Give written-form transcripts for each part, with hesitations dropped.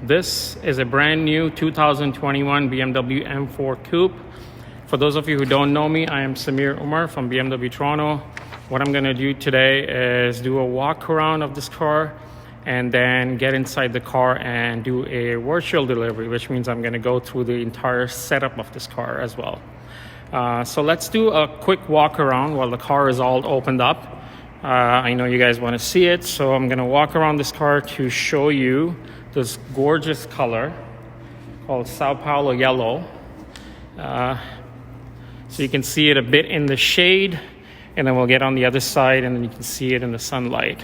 This is a brand new 2021 BMW M4 Coupe. For those of you who don't know me, I am Samir Umer from BMW Toronto. What I'm gonna do today is do a walk around of this car and then get inside the car and do a virtual delivery, which means I'm gonna go through the entire setup of this car as well. So let's do a quick walk around while the car is all opened up. I know you guys wanna see it, so I'm gonna walk around this car to show you this gorgeous color called Sao Paulo Yellow. So you can see it a bit in the shade, and then we'll get on the other side and then you can see it in the sunlight.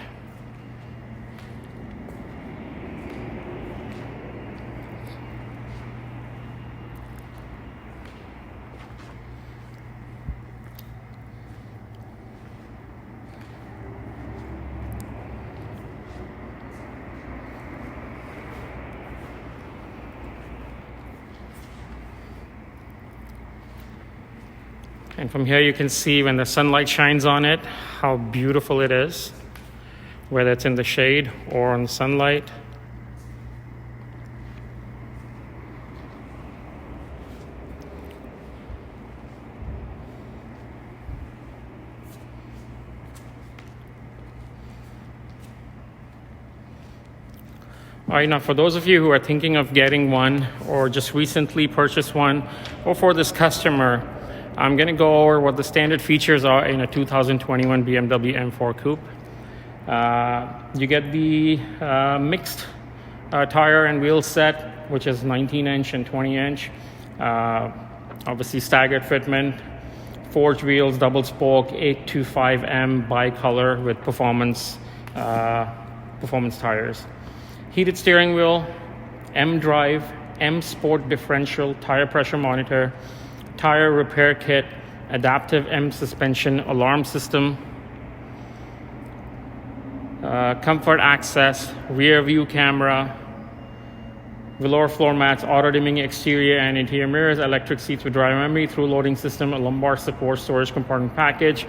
And from here you can see when the sunlight shines on it, how beautiful it is, whether it's in the shade or on the sunlight. All right, now for those of you who are thinking of getting one or just recently purchased one, or for this customer, I'm going to go over what the standard features are in a 2021 BMW M4 Coupe. You get the mixed tire and wheel set, which is 19-inch and 20-inch. Obviously staggered fitment, forged wheels, double spoke, 825M bicolor with performance tires. Heated steering wheel, M drive, M sport differential, tire pressure monitor, tire repair kit, adaptive M suspension, alarm system, comfort access, rear view camera, velour floor mats, auto dimming exterior and interior mirrors, electric seats with driver memory, through loading system, a lumbar support storage compartment package,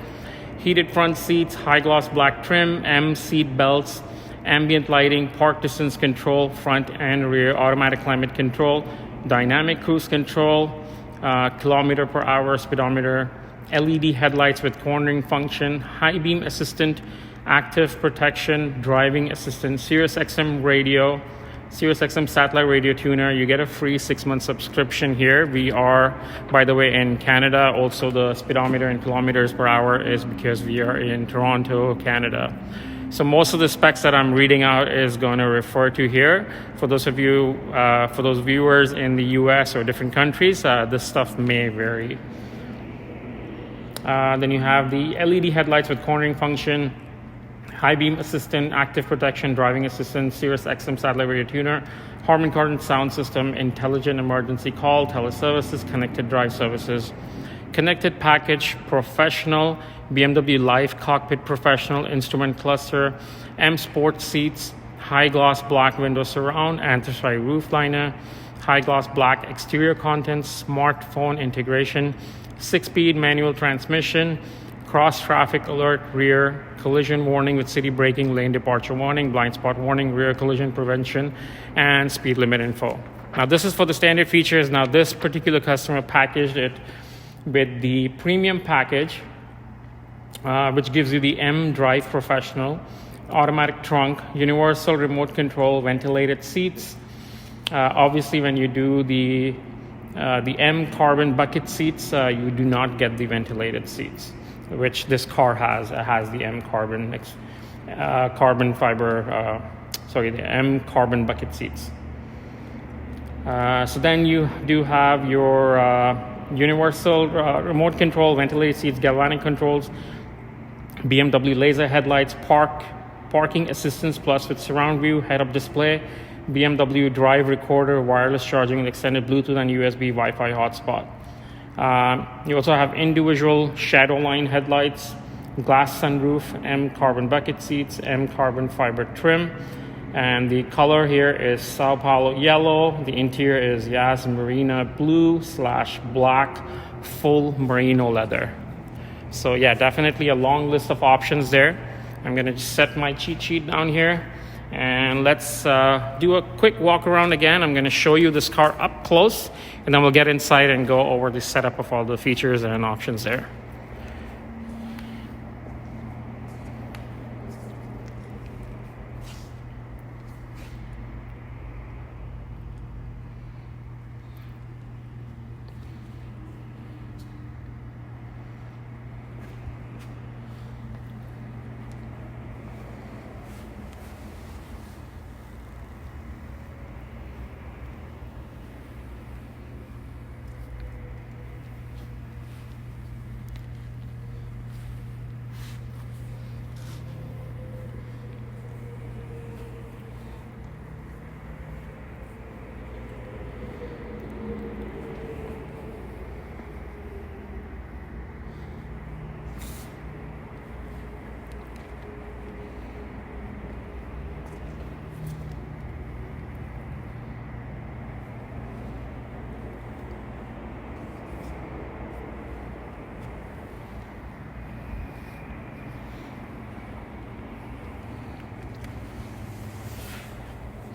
heated front seats, high gloss black trim, M seat belts, ambient lighting, park distance control, front and rear, automatic climate control, dynamic cruise control, kilometer per hour speedometer, LED headlights with cornering function, high beam assistant, active protection, driving assistant, Sirius XM radio, Sirius XM satellite radio tuner. You get a free 6-month subscription here. We are, by the way, in Canada. Also the speedometer and kilometers per hour is because we are in Toronto, Canada. So most of the specs that I'm reading out is going to refer to here. For those of you, for those viewers in the US or different countries, this stuff may vary. Then you have the LED headlights with cornering function, high beam assistant, active protection, driving assistant, Sirius XM satellite radio tuner, Harman Kardon sound system, intelligent emergency call, teleservices, connected drive services, connected package, professional, BMW Live Cockpit Professional Instrument Cluster, M Sport seats, high gloss black window surround, anthracite roof liner, high gloss black exterior contents, smartphone integration, 6-speed manual transmission, cross traffic alert, rear collision warning with city braking, lane departure warning, blind spot warning, rear collision prevention, and speed limit info. Now this is for the standard features. Now this particular customer packaged it with the premium package, which gives you the M Drive Professional, automatic trunk, universal remote control, ventilated seats. Obviously, when you do the M carbon bucket seats, you do not get the ventilated seats, which this car has. It has the M carbon the M carbon bucket seats. So then you do have your universal remote control, ventilated seats, galvanic controls, BMW laser headlights, parking assistance plus with surround view, head-up display, BMW drive recorder, wireless charging with extended Bluetooth and USB Wi-Fi hotspot. You also have individual shadow line headlights, glass sunroof, M carbon bucket seats, M carbon fiber trim, and the color here is Sao Paulo Yellow. The interior is Marina blue/black full merino leather. So yeah, definitely a long list of options there. I'm gonna just set my cheat sheet down here And let's do a quick walk around again. I'm going to show you this car up close, and then we'll get inside and go over the setup of all the features and options there.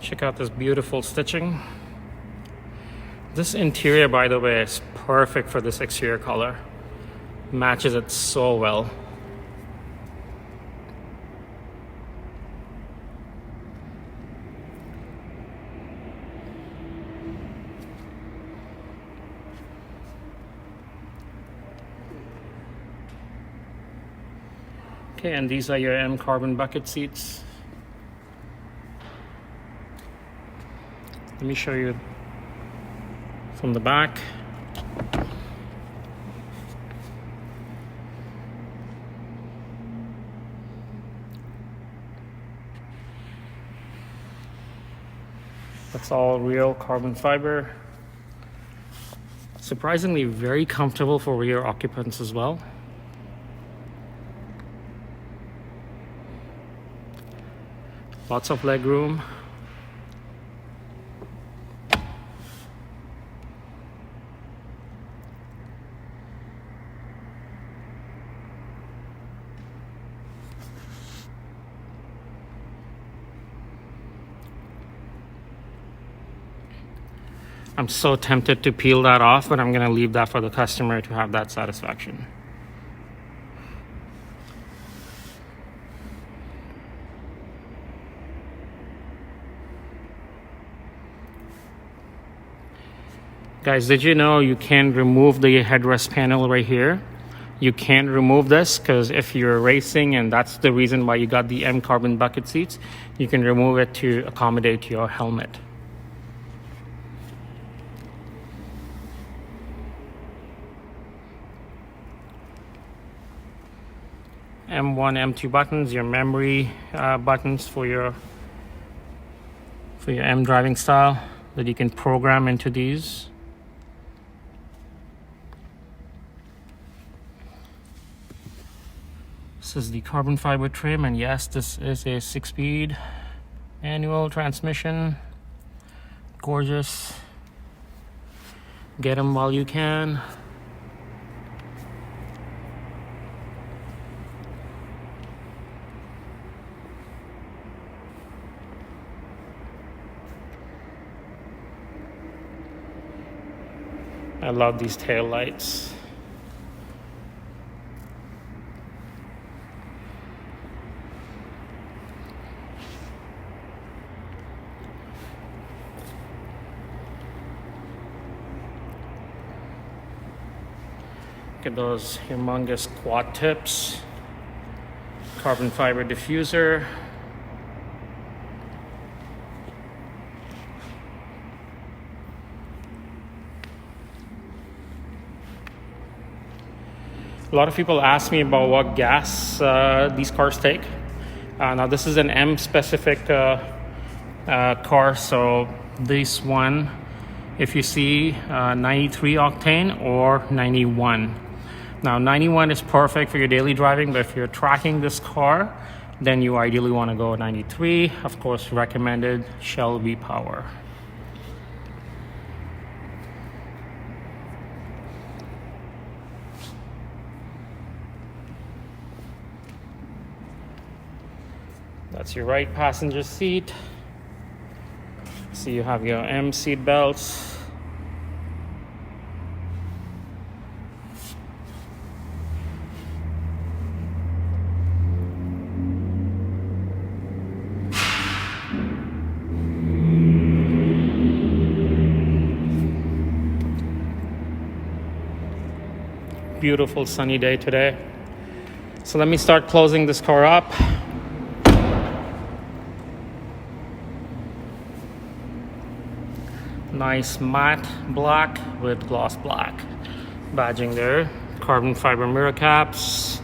Check out this beautiful stitching. This interior, by the way, is perfect for this exterior color. Matches it so well. Okay, and these are your M carbon bucket seats. Let me show you from the back. That's all real carbon fiber. Surprisingly very comfortable for rear occupants as well. Lots of leg room. I'm so tempted to peel that off, but I'm going to leave that for the customer to have that satisfaction. Guys, did you know you can remove the headrest panel right here? You can remove this because if you're racing and that's the reason why you got the M carbon bucket seats, you can remove it to accommodate your helmet. M1, M2 buttons, your memory buttons for your M driving style that you can program into these. This is the carbon fiber trim, and yes, this is a 6-speed manual transmission. Gorgeous. Get them while you can. I love these tail lights. Look at those humongous quad tips. Carbon fiber diffuser. A lot of people ask me about what gas these cars take. Now this is an M specific car, so this one, if you see 93 octane or 91. Now 91 is perfect for your daily driving, but if you're tracking this car, then you ideally want to go 93. Of course, recommended Shell V-Power. That's your right passenger seat. So you have your M seat belts. Beautiful sunny day today. So let me start closing this car up. Nice matte black with gloss black badging there. Carbon fiber mirror caps.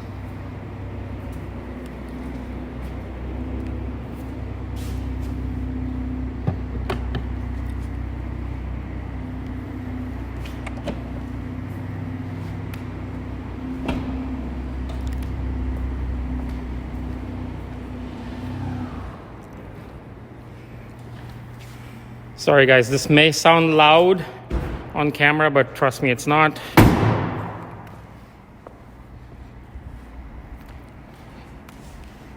Sorry guys, this may sound loud on camera, but trust me, it's not.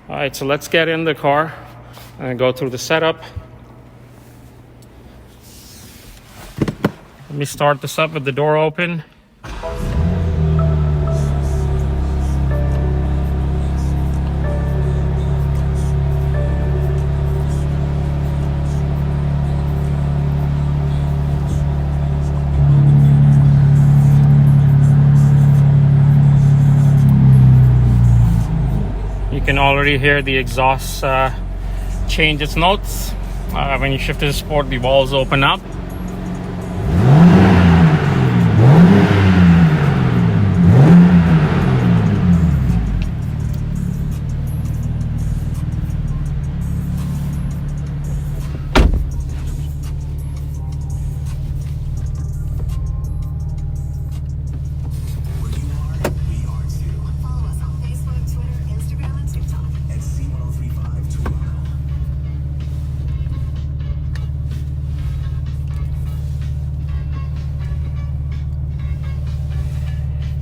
All right, so let's get in the car and go through the setup. Let me start this up with the door open. You can already hear the exhaust change its notes. When you shift to sport, the walls open up.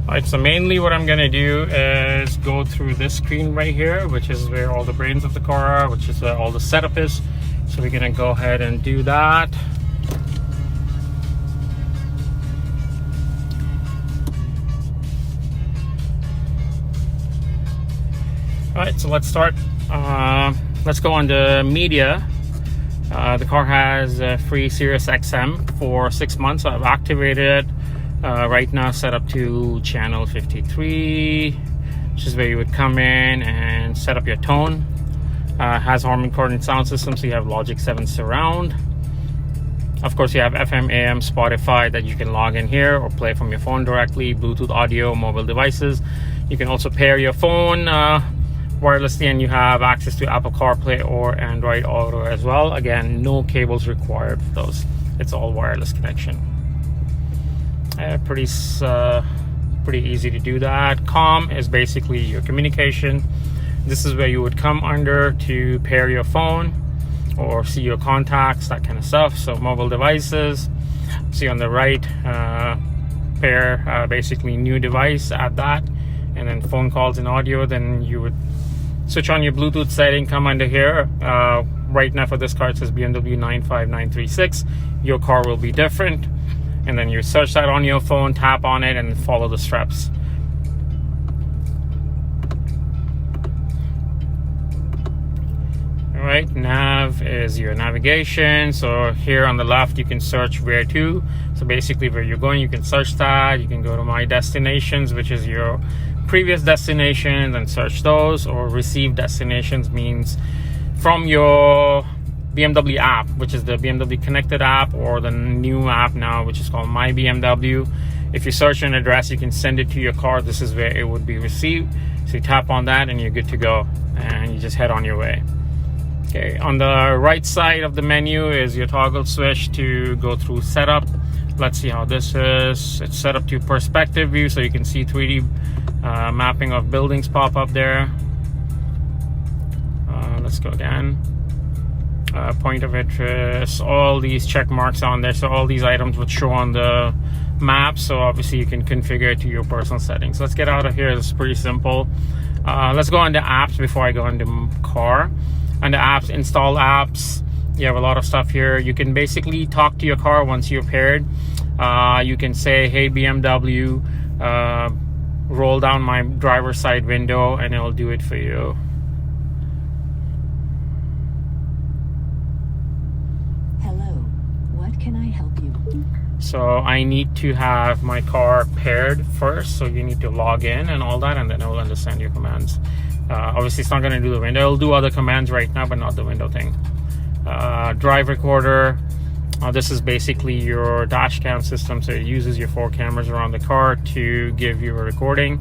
Alright, so mainly what I'm gonna do is go through this screen right here, which is where all the brains of the car are, which is where all the setup is. So we're gonna go ahead and do that. Alright, so let's start. Let's go on to media. The car has a free Sirius XM for 6 months. So I've activated it. Right now set up to channel 53, which is where you would come in and set up your tone. Has Harman Kardon sound system, so you have Logic 7 surround. Of course, you have FM, AM, Spotify that you can log in here or play from your phone directly, Bluetooth audio, mobile devices. You can also pair your phone wirelessly, and you have access to Apple CarPlay or Android Auto as well. Again, no cables required for those. It's all wireless connection. Pretty easy to do that. COM is basically your communication. This is where you would come under to pair your phone or see your contacts, that kind of stuff. So mobile devices, see on the right, pair basically new device, add that, and then phone calls and audio. Then you would switch on your Bluetooth setting, come under here. Right now for this car it says BMW 95936. Your car will be different. And then you search that on your phone, tap on it, and follow the steps. All right, nav is your navigation. So here on the left, you can search where to. So basically where you're going, you can search that. You can go to my destinations, which is your previous destinations, and search those. Or receive destinations means from your BMW app, which is the BMW connected app, or the new app now, which is called My BMW. If you search an address, you can send it to your car. This is where it would be received. So you tap on that and you're good to go, and you just head on your way. Okay, on the right side of the menu is your toggle switch to go through setup. Let's see how this is. It's set up to perspective view, so you can see 3D mapping of buildings pop up there. Let's go again. Point of interest, all these check marks on there, so all these items would show on the map. So obviously you can configure it to your personal settings. Let's get out of here. It's pretty simple. Let's go into apps before I go into car. Under apps, install apps, you have a lot of stuff here. You can basically talk to your car once you're paired. You can say, hey BMW, roll down my driver's side window, and it'll do it for you. Hello, what can I help you? So I need to have my car paired first, so you need to log in and all that, and then it will understand your commands. Obviously it's not going to do the window. It'll do other commands right now, but not the window thing. Drive recorder. This is basically your dash cam system, so it uses your 4 cameras around the car to give you a recording.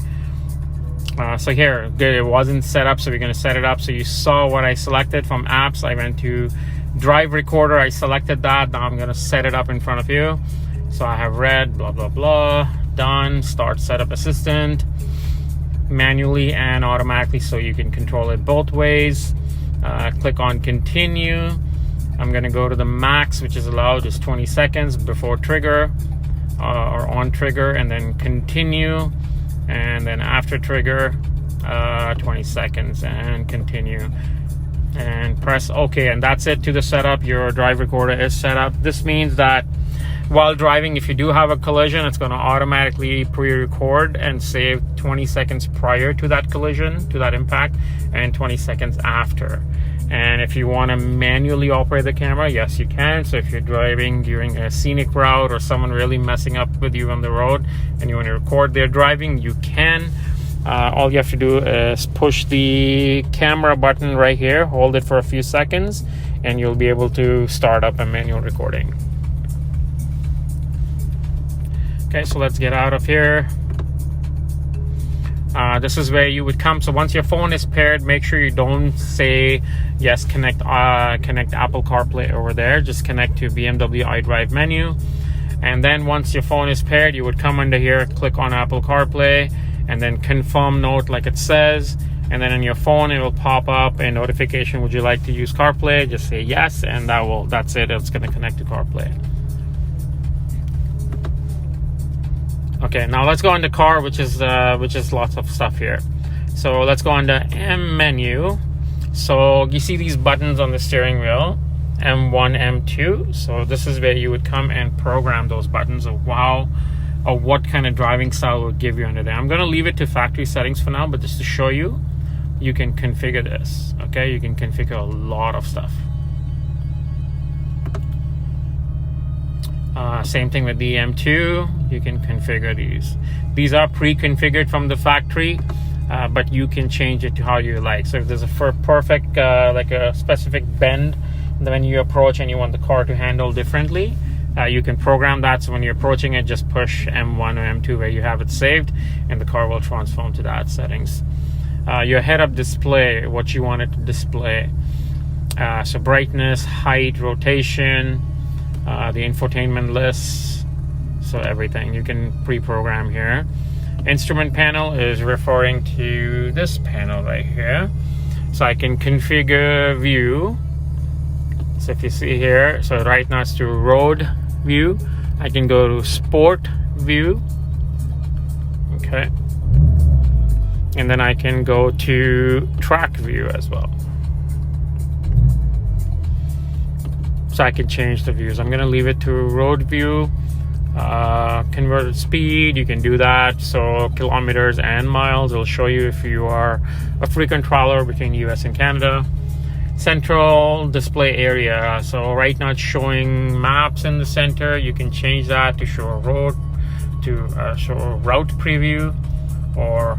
So here, it wasn't set up, so we're going to set it up. So you saw what I selected from apps. I went to drive recorder, I selected that. Now I'm going to set it up in front of you. So I have red, blah blah blah, done. Start setup assistant, manually and automatically, so you can control it both ways. Click on continue. I'm going to go to the max, which is allowed is 20 seconds before trigger or on trigger, and then continue, and then after trigger 20 seconds and continue, and press OK, and that's it to the setup. Your drive recorder is set up. This means that while driving, if you do have a collision, it's going to automatically pre-record and save 20 seconds prior to that collision, to that impact, and 20 seconds after. And if you want to manually operate the camera, yes, you can. So if you're driving during a scenic route or someone really messing up with you on the road and you want to record their driving, you can. All you have to do is push the camera button right here, hold it for a few seconds, and you'll be able to start up a manual recording. Okay, so let's get out of here. This is where you would come. So once your phone is paired, make sure you don't say yes, connect Apple CarPlay over there. Just connect to BMW iDrive menu, and then once your phone is paired, you would come under here, click on Apple CarPlay, and then confirm note like it says, and then on your phone it will pop up a notification, would you like to use CarPlay? Just say yes, and that's it. It's going to connect to CarPlay. Okay, now let's go on the car, which is lots of stuff here. So let's go on the M menu. So you see these buttons on the steering wheel, M1, M2. So this is where you would come and program those buttons of what kind of driving style it would give you under there. I'm going to leave it to factory settings for now, but just to show you, you can configure this. Okay, you can configure a lot of stuff. Same thing with the M2, you can configure these. These are pre-configured from the factory, but you can change it to how you like. So if there's a perfect, like a specific bend when you approach and you want the car to handle differently, you can program that. So when you're approaching it, just push M1 or M2 where you have it saved, and the car will transform to that settings. Your head-up display, what you want it to display. So brightness, height, rotation, the infotainment lists, so everything you can pre-program here. Instrument panel is referring to this panel right here. So I can configure view. So if you see here, so right now it's to road view. I can go to sport view. Okay. And then I can go to track view as well. So I can change the views. I'm going to leave it to road view. Converted speed, you can do that. So kilometers and miles, it'll show you if you are a frequent traveler between US and Canada. Central display area. So right now it's showing maps in the center. You can change that to show a road, to show a route preview, or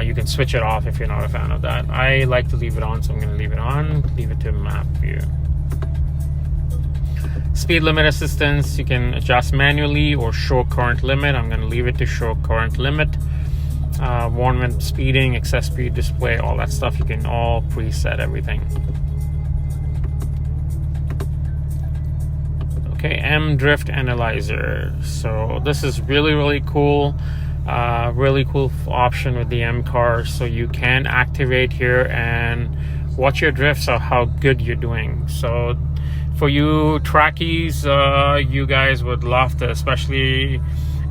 you can switch it off if you're not a fan of that. I like to leave it on, so I'm going to leave it on. Leave it to map view. Speed limit assistance, you can adjust manually or show current limit. I'm going to leave it to show current limit. Warn when speeding, excess speed display, all that stuff, you can all preset everything. Okay, M drift analyzer. So this is really cool. Really cool option with the M cars. So you can activate here and watch your drifts or how good you're doing. So for you trackies, you guys would love this, especially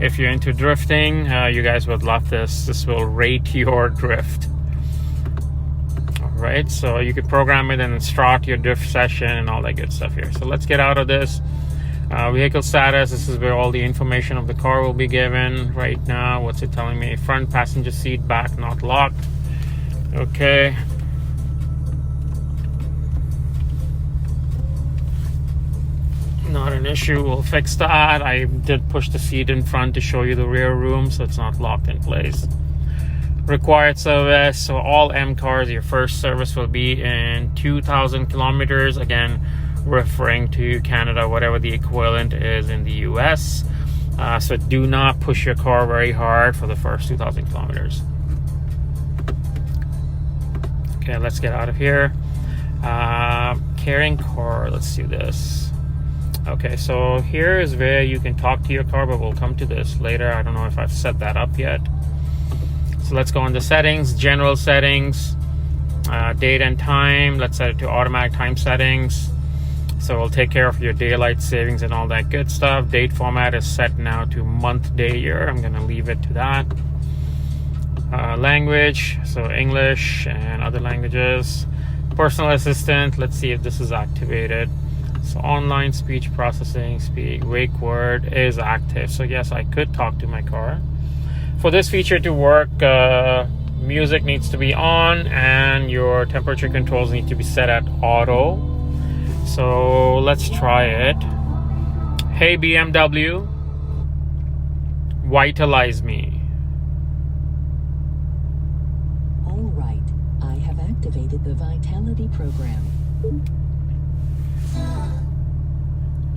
if you're into drifting. You guys would love this. This will rate your drift. All right, so you could program it and start your drift session and all that good stuff here. So let's get out of this. Vehicle status, this is where all the information of the car will be given. Right now, what's it telling me? Front passenger seat, back not locked. Okay. Not an issue, we'll fix that. I did push the seat in front to show you the rear room, so it's not locked in place. Required service, so all M cars, your first service will be in 2,000 kilometers. Again, referring to Canada, whatever the equivalent is in the US. So do not push your car very hard for the first 2,000 kilometers. Okay, let's get out of here. Carrying car, let's do this. Okay, so here is where you can talk to your car, but we'll come to this later. I don't know if I've set that up yet. So let's go on the settings, general settings, date and time. Let's set it to automatic time settings. So we'll take care of your daylight savings and all that good stuff. Date format is set now to month, day, year. I'm gonna leave it to that. Language, so English and other languages. Personal assistant, let's see if this is activated. So online speech processing, wake word is active. So yes, I could talk to my car. For this feature to work, music needs to be on and your temperature controls need to be set at auto. So let's try it. Hey BMW, vitalize me. All right, I have activated the Vitality program.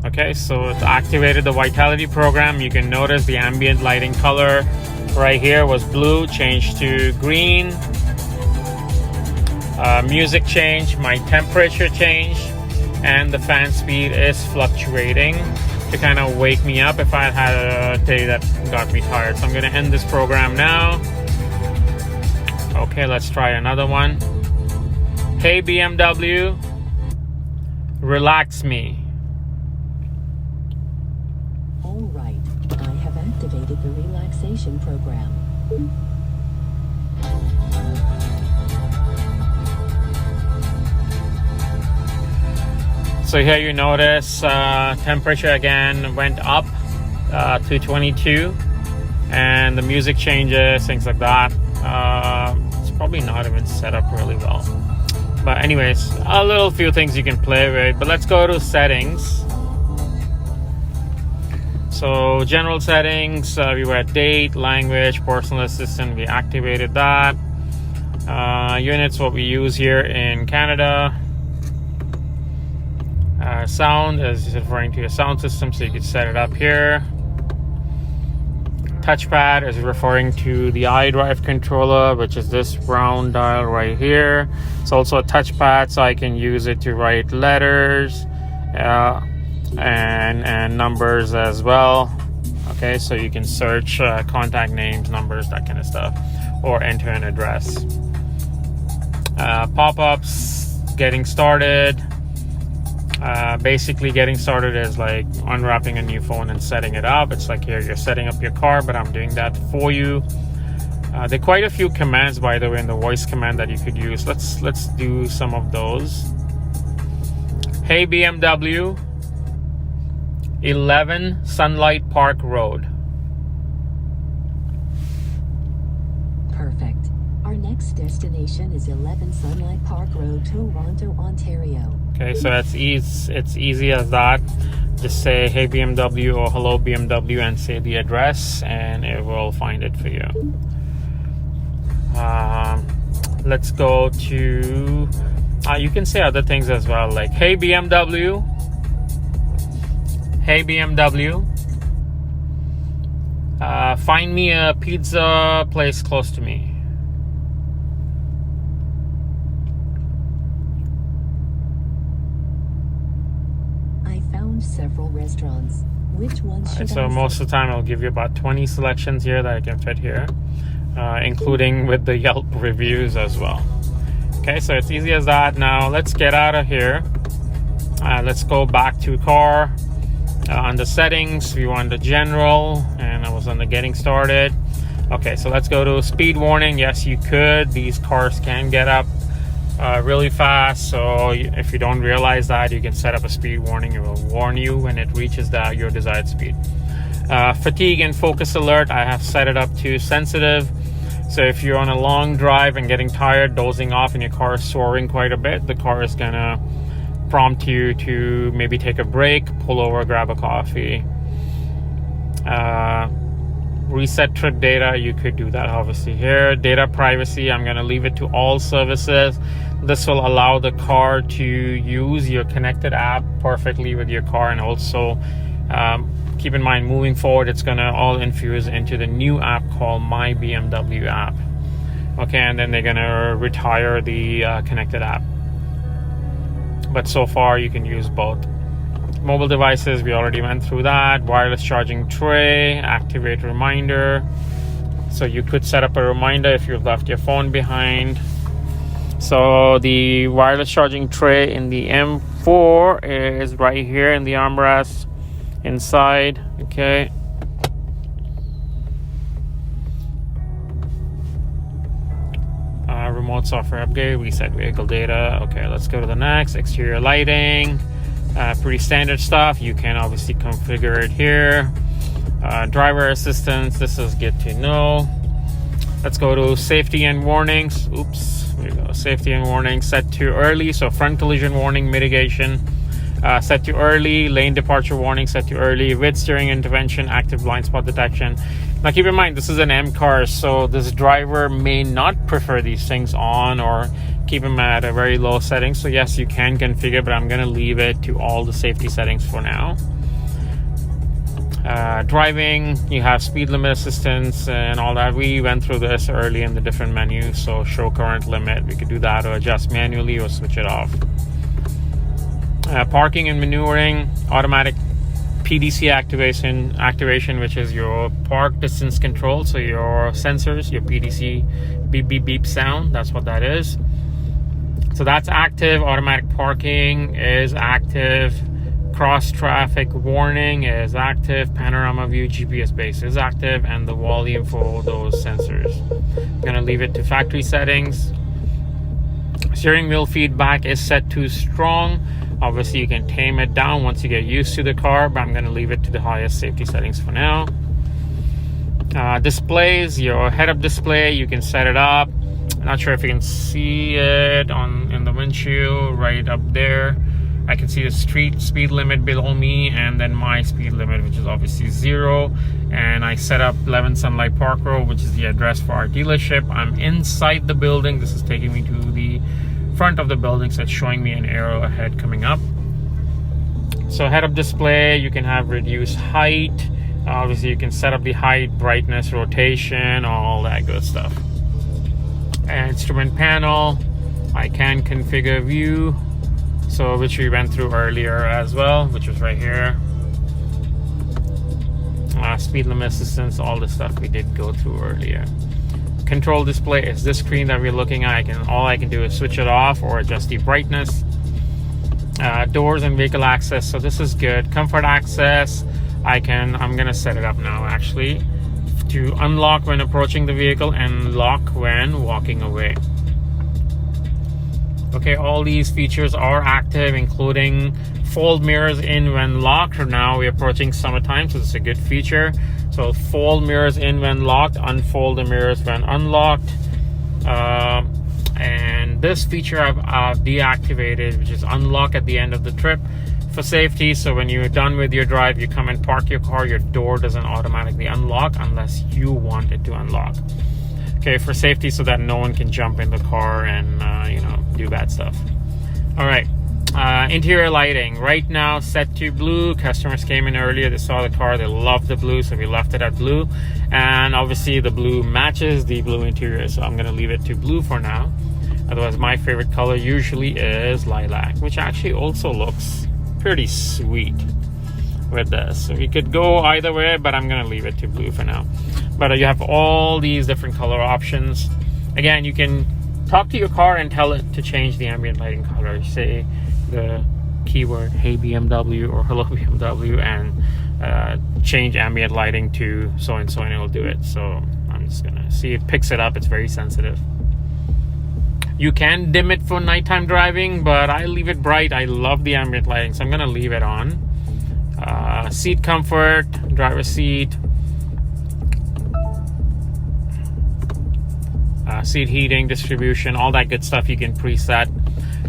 Okay, so it's activated the Vitality program. You can notice the ambient lighting color right here was blue, changed to green. Music changed, my temperature changed, and the fan speed is fluctuating to kind of wake me up if I had a day that got me tired. So I'm going to end this program now. Okay, let's try another one. Hey BMW, relax me. All right, I have activated the relaxation program. So here you notice temperature again went up to 22, and the music changes, things like that. It's probably not even set up really well. But anyways, a little few things you can play with. But let's go to settings. So general settings, we were at date, language, personal assistant, we activated that. Units, what we use here in Canada. Sound is referring to your sound system, so you can set it up here. Touchpad is referring to the iDrive controller, which is this round dial right here. It's also a touchpad, so I can use it to write letters and numbers as well. Okay, so you can search contact names, numbers, that kind of stuff, or enter an address. Pop-ups, getting started. Basically getting started is like unwrapping a new phone and setting it up. It's like here you're setting up your car, but I'm doing that for you. There are quite a few commands, by the way, in the voice command that you could use. Let's do some of those. Hey BMW, 11 Sunlight Park Road. Perfect. Our next destination is 11 Sunlight Park Road, Toronto, Ontario. Okay, so it's easy as that. Just say hey BMW or hello BMW and say the address, and it will find it for you. Let's go to you can say other things as well, like hey BMW, find me a pizza place close to me. Several restaurants. Which ones should so I most of the time I'll give you about 20 selections here that I can fit here, including with the Yelp reviews as well. Okay, so it's easy as that. Now let's get out of here. Let's go back to car. On the settings, we want the general, and I was on the getting started. Okay, so let's go to speed warning. Yes, you could. These cars can get up really fast. So if you don't realize that, you can set up a speed warning. It will warn you when it reaches your desired speed. Fatigue and focus alert, I have set it up to sensitive. So if you're on a long drive and getting tired, dozing off, and your car is soaring quite a bit, the car is gonna prompt you to maybe take a break, pull over, grab a coffee. Reset trip data, you could do that obviously here. Data privacy, I'm gonna leave it to all services. This will allow the car to use your connected app perfectly with your car, and also keep in mind, moving forward, it's gonna all infuse into the new app called My BMW app. Okay, and then they're gonna retire the connected app. But so far, you can use both. Mobile devices, we already went through that. Wireless charging tray, activate reminder. So you could set up a reminder if you've left your phone behind. So the wireless charging tray in the M4 is right here in the armrest inside. Okay. Remote software upgrade, reset vehicle data. Okay, let's go to the next. Exterior lighting, pretty standard stuff. You can obviously configure it here. Driver assistance, this is good to know. Let's go to safety and warnings. Oops, here we go. Safety and warnings set to early, so front collision warning mitigation set to early. Lane departure warning set to early. With steering intervention, active blind spot detection. Now keep in mind, this is an M car, so this driver may not prefer these things on or keep them at a very low setting. So yes, you can configure, but I'm going to leave it to all the safety settings for now. Driving, you have speed limit assistance and all that. We went through this early in the different menus. So show current limit, we could do that, or adjust manually, or switch it off. Parking and maneuvering, automatic PDC activation, which is your park distance control. So your sensors, your PDC beep beep beep sound, that's what that is. So that's active. Automatic parking is active. Cross traffic warning is active. Panorama view, GPS base is active, and the volume for those sensors. I'm gonna leave it to factory settings. Steering wheel feedback is set to strong. Obviously, you can tame it down once you get used to the car, but I'm going to leave it to the highest safety settings for now. Displays, your head-up display, you can set it up. I'm not sure if you can see it in the windshield right up there. I can see the street speed limit below me, and then my speed limit, which is obviously 0. And I set up 11 Sunlight Park Road, which is the address for our dealership. I'm inside the building. This is taking me to the front of the building, so it's showing me an arrow ahead coming up. So head-up display, you can have reduced height. Obviously, you can set up the height, brightness, rotation, all that good stuff. And instrument panel, I can configure view, so which we went through earlier as well, which was right here. Speed limit assistance, all the stuff we did go through earlier. Control display is this screen that we're looking at. All I can do is switch it off or adjust the brightness. Doors and vehicle access, so this is good. Comfort access, I'm gonna set it up now actually to unlock when approaching the vehicle and lock when walking away. Okay, all these features are active, including fold mirrors in when locked. Now we're approaching summertime, so it's a good feature. So fold mirrors in when locked, unfold the mirrors when unlocked. And this feature I've deactivated, which is unlock at the end of the trip for safety. So when you're done with your drive, you come and park your car, your door doesn't automatically unlock unless you want it to unlock. Okay, for safety, so that no one can jump in the car and do bad stuff. All right. Interior lighting right now set to blue. Customers came in earlier, they saw the car, they loved the blue, so we left it at blue. And obviously the blue matches the blue interior, so I'm going to leave it to blue for now. Otherwise, my favorite color usually is lilac, which actually also looks pretty sweet with this. So we could go either way, but I'm going to leave it to blue for now. But you have all these different color options. Again, you can talk to your car and tell it to change the ambient lighting color. Say the keyword "Hey BMW" or "Hello BMW" and change ambient lighting to so and so, and it will do it. So I'm just gonna see, it picks it up. It's very sensitive. You can dim it for nighttime driving, but I leave it bright. I love the ambient lighting, so I'm gonna leave it on. Seat comfort, driver seat, seat heating, distribution, all that good stuff you can preset.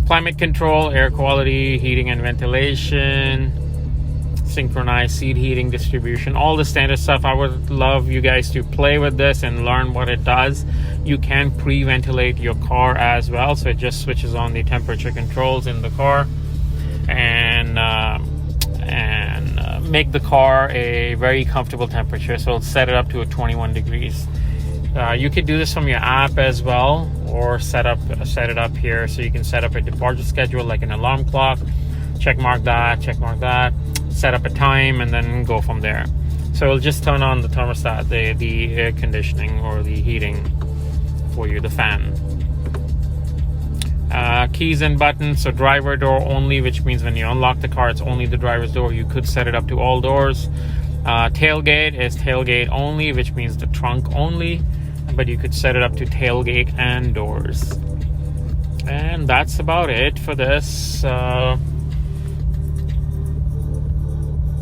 Climate control, air quality, heating and ventilation, synchronized seat heating, distribution, all the standard stuff. I would love you guys to play with this and learn what it does. You can pre-ventilate your car as well, so it just switches on the temperature controls in the car and make the car a very comfortable temperature. So it'll set it up to a 21 degrees. You could do this from your app as well, or set it up here, so you can set up a departure schedule like an alarm clock. Check mark that, set up a time, and then go from there. So it'll just turn on the thermostat, the air conditioning or the heating for you, the fan. Keys and buttons, so driver door only, which means when you unlock the car, it's only the driver's door. You could set it up to all doors. Tailgate is tailgate only, which means the trunk only, but you could set it up to tailgate and doors. And that's about it for this.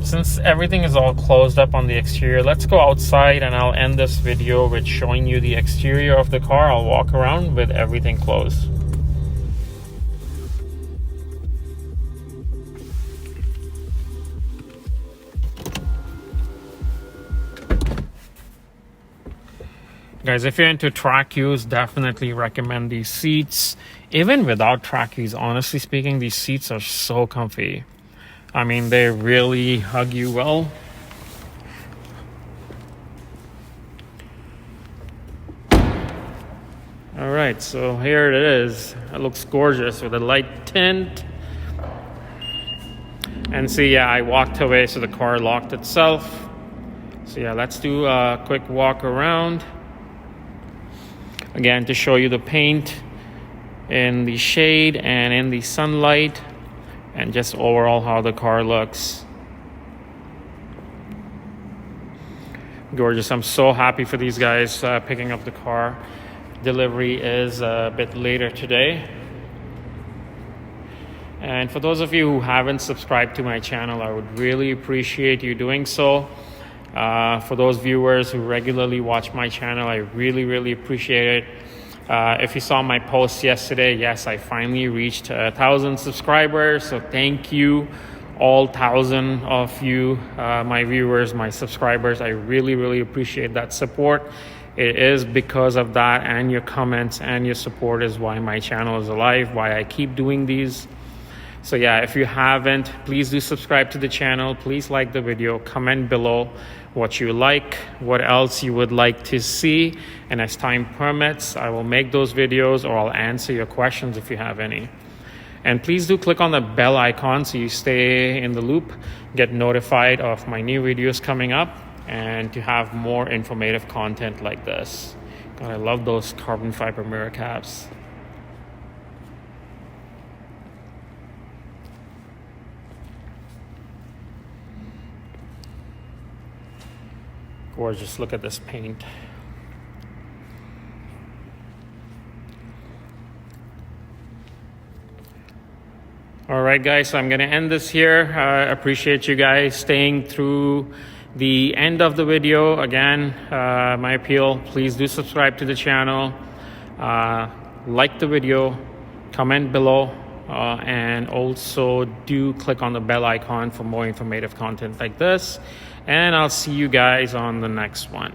Since everything is all closed up on the exterior, let's go outside and I'll end this video with showing you the exterior of the car. I'll walk around with everything closed. Guys, if you're into track use, definitely recommend these seats. Even without track use, honestly speaking, these seats are so comfy. I mean, they really hug you well. All right, so here it is. It looks gorgeous with a light tint. And see, yeah, I walked away, so the car locked itself. So yeah, let's do a quick walk around. Again, to show you the paint in the shade and in the sunlight, and just overall how the car looks. Gorgeous. I'm so happy for these guys picking up the car. Delivery is a bit later today. And for those of you who haven't subscribed to my channel, I would really appreciate you doing so. For those viewers who regularly watch my channel, I really appreciate it. If you saw my post yesterday, yes, I finally reached 1,000 subscribers. So thank you, all 1,000 of you, my viewers, my subscribers. I really appreciate that support. It is because of that and your comments and your support is why my channel is alive, why I keep doing these. So yeah, if you haven't, please do subscribe to the channel. Please like the video, comment below what you like, what else you would like to see. And as time permits, I will make those videos or I'll answer your questions if you have any. And please do click on the bell icon so you stay in the loop, get notified of my new videos coming up, and to have more informative content like this. God, I love those carbon fiber mirror caps. Gorgeous. Look at this paint. All right, guys, so I'm going to end this here. Appreciate you guys staying through the end of the video. Again, my appeal, please do subscribe to the channel, like the video, comment below, and also do click on the bell icon for more informative content like this. And I'll see you guys on the next one.